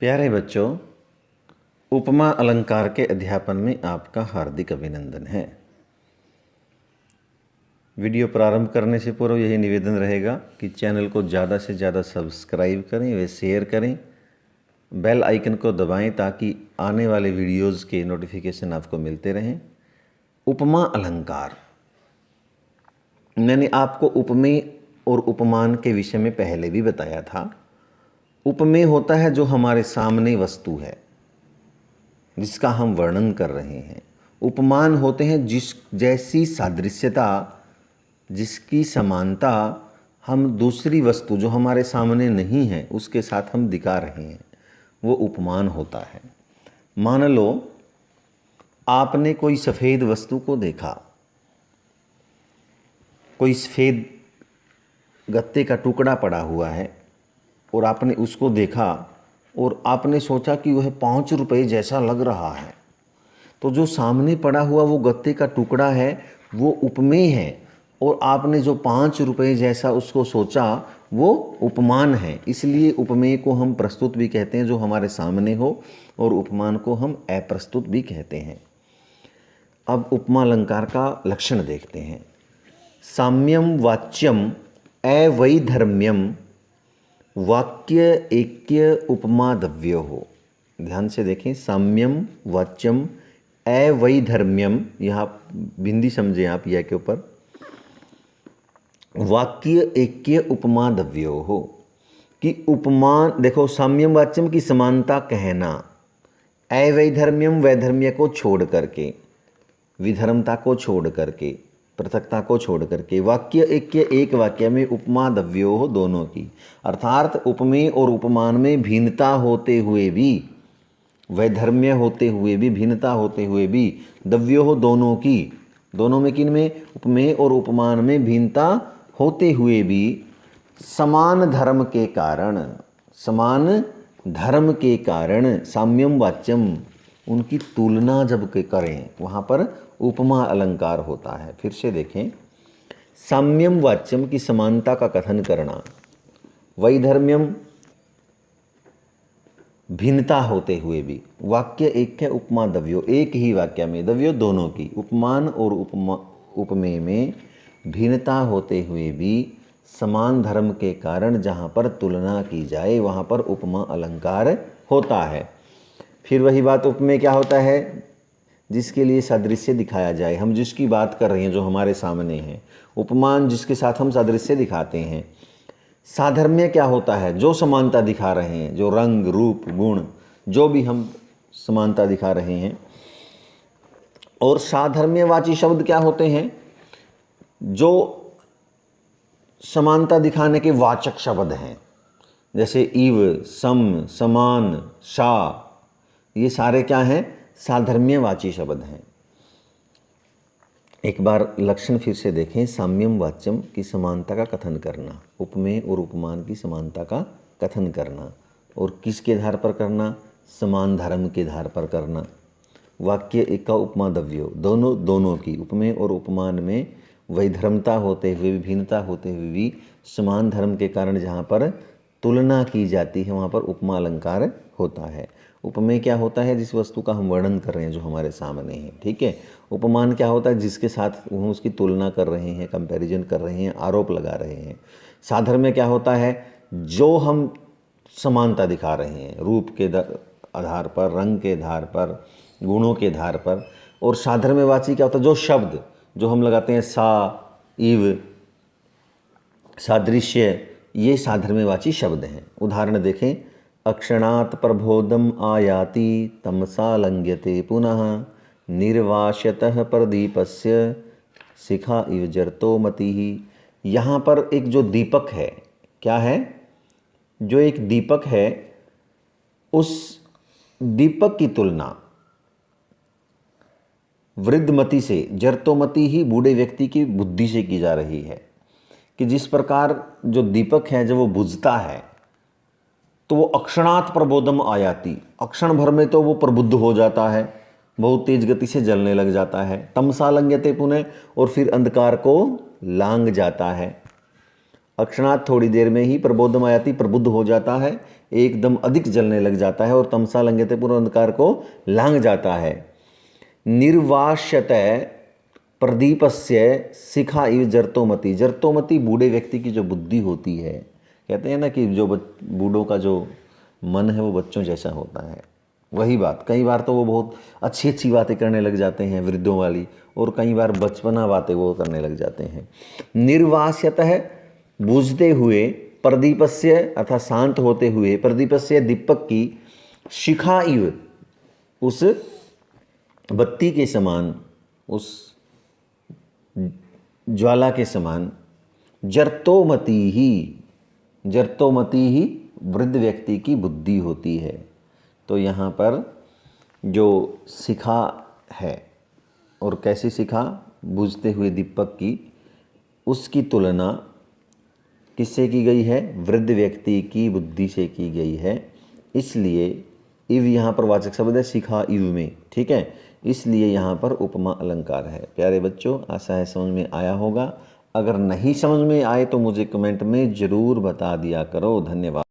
प्यारे बच्चों, उपमा अलंकार के अध्यापन में आपका हार्दिक अभिनंदन है। वीडियो प्रारंभ करने से पूर्व यही निवेदन रहेगा कि चैनल को ज़्यादा से ज़्यादा सब्सक्राइब करें व शेयर करें, बेल आइकन को दबाएं ताकि आने वाले वीडियोज़ के नोटिफिकेशन आपको मिलते रहें। उपमा अलंकार, मैंने आपको उपमेय और उपमान के विषय में पहले भी बताया था। उपमेय होता है जो हमारे सामने वस्तु है जिसका हम वर्णन कर रहे हैं। उपमान होते हैं जैसी सादृश्यता, जिसकी समानता हम दूसरी वस्तु जो हमारे सामने नहीं है उसके साथ हम दिखा रहे हैं, वो उपमान होता है। मान लो आपने कोई सफ़ेद वस्तु को देखा, कोई सफ़ेद गत्ते का टुकड़ा पड़ा हुआ है और आपने उसको देखा और आपने सोचा कि वह 5 रुपये जैसा लग रहा है। तो जो सामने पड़ा हुआ वो गत्ते का टुकड़ा है वो उपमेय है, और आपने जो 5 रुपये जैसा उसको सोचा वो उपमान है। इसलिए उपमेय को हम प्रस्तुत भी कहते हैं जो हमारे सामने हो, और उपमान को हम अप्रस्तुत भी कहते हैं। अब उपमा अलंकार का लक्षण देखते हैं। साम्यम वाच्यम अवैधर्म्यम वाक्य ऐक्य उपमादव्यो हो। ध्यान से देखें, साम्यम वाच्यम अवैधर्म्यम, यहाँ बिंदी समझे आप यह के ऊपर, वाक्य ऐक्य उपमादव्यो हो कि उपमान देखो, साम्यम वाच्यम की समानता कहना, अवैधर्म्यम वैधर्म्य को छोड़ करके, विधर्मता को छोड़ करके, पृथकता को छोड़ करके, वाक्य ऐक्य एक वाक्य में उपमादव्यो हो दोनों की, अर्थात उपमेय और उपमान में भिन्नता होते हुए भी, वैधर्म्य होते हुए भी, भिन्नता होते हुए भी, दव्यो हो दोनों की, दोनों में किन में, उपमेय और उपमान में भिन्नता होते हुए भी समान धर्म के कारण, समान धर्म के कारण साम्यम वाच्यम, उनकी तुलना जब करें वहाँ पर उपमा अलंकार होता है। फिर से देखें, साम्यम वाच्यम की समानता का कथन करना, वैधर्म्यम भिन्नता होते हुए भी, वाक्य ऐक्य उपमा दव्यो, एक ही वाक्य में दव्यो दोनों की, उपमान और उपमेय में भिन्नता होते हुए भी समान धर्म के कारण जहाँ पर तुलना की जाए वहाँ पर उपमा अलंकार होता है। फिर वही बात, उपमेय क्या होता है, जिसके लिए सादृश्य दिखाया जाए, हम जिसकी बात कर रहे हैं जो हमारे सामने है। उपमान जिसके साथ हम सादृश्य दिखाते हैं। साधर्म्य क्या होता है, जो समानता दिखा रहे हैं, जो रंग रूप गुण जो भी हम समानता दिखा रहे हैं। और साधर्म्यवाची शब्द क्या होते हैं, जो समानता दिखाने के वाचक शब्द हैं, जैसे इव, सम, समान, सा, ये सारे क्या हैं, साधर्म्यवाची शब्द हैं। एक बार लक्षण फिर से देखें, साम्यम वाच्यम की समानता का कथन करना, उपमेय और उपमान की समानता का कथन करना, और किसके आधार पर करना, समान धर्म के आधार पर करना। वाक्य एका उपमादव्यो, दोनों की, उपमेय और उपमान में वैधर्मता होते हुए भी, भिन्नता होते हुए भी समान धर्म के कारण जहाँ पर तुलना की जाती है वहाँ पर उपमा अलंकार होता है। उपमेय क्या होता है, जिस वस्तु का हम वर्णन कर रहे हैं जो हमारे सामने है, ठीक है। उपमान क्या होता है, जिसके साथ हम उसकी तुलना कर रहे हैं, कंपैरिजन कर रहे हैं, आरोप लगा रहे हैं। साधर्म्य क्या होता है, जो हम समानता दिखा रहे हैं, रूप के आधार पर, रंग के आधार पर, गुणों के आधार पर। और साधर्म्यवाची क्या होता है, जो शब्द जो हम लगाते हैं, सा, इव, सादृश्य, ये साधर्म्यवाची शब्द हैं। उदाहरण देखें, अक्षणात् प्रबोधम आयाति तमसा लंघ्यते पुनः निर्वास्यतः प्रदीपस्य शिखा इव जरतो मतिः। यहाँ पर एक जो दीपक है, क्या है, जो एक दीपक है, उस दीपक की तुलना वृद्धमति से, जरतोमति ही बूढ़े व्यक्ति की बुद्धि से की जा रही है, कि जिस प्रकार जो दीपक है जब वो बुझता है तो वो अक्षणात् प्रबोधम आयाति, अक्षण भर में तो वो प्रबुद्ध हो जाता है, बहुत तेज गति से जलने लग जाता है। तमसा लंघ्यते पुनः, और फिर अंधकार को लांघ जाता है। अक्षणात थोड़ी देर में ही प्रबोधमायाति प्रबुद्ध हो जाता है, एकदम अधिक जलने लग जाता है और तमसा लंघयते पूर्ण अंधकार को लांघ जाता है। निर्वाश्यतः प्रदीपस्य शिखा इव जर्तोमति। जर्तोमति बूढ़े व्यक्ति की जो बुद्धि होती है, कहते हैं ना कि जो बूढ़ों का जो मन है वो बच्चों जैसा होता है, वही बात। कई बार तो वो बहुत अच्छी अच्छी बातें करने लग जाते हैं वृद्धों वाली, और कई बार बचपना बातें वो करने लग जाते हैं। निर्वास्यतः बूझते हुए, प्रदीपस्य अर्थात शांत होते हुए, प्रदीपस्य दीपक की, शिखा इव उस बत्ती के समान, उस ज्वाला के समान, जर्तोमति ही वृद्ध व्यक्ति की बुद्धि होती है। तो यहाँ पर जो शिखा है, और कैसी शिखा, बुझते हुए दीपक की, उसकी तुलना किससे की गई है, वृद्ध व्यक्ति की बुद्धि से की गई है। इसलिए इव यहाँ पर वाचक शब्द है शिखा इव में, ठीक है, इसलिए यहाँ पर उपमा अलंकार है। प्यारे बच्चों, आशा है समझ में आया होगा। अगर नहीं समझ में आए तो मुझे कमेंट में ज़रूर बता दिया करो। धन्यवाद।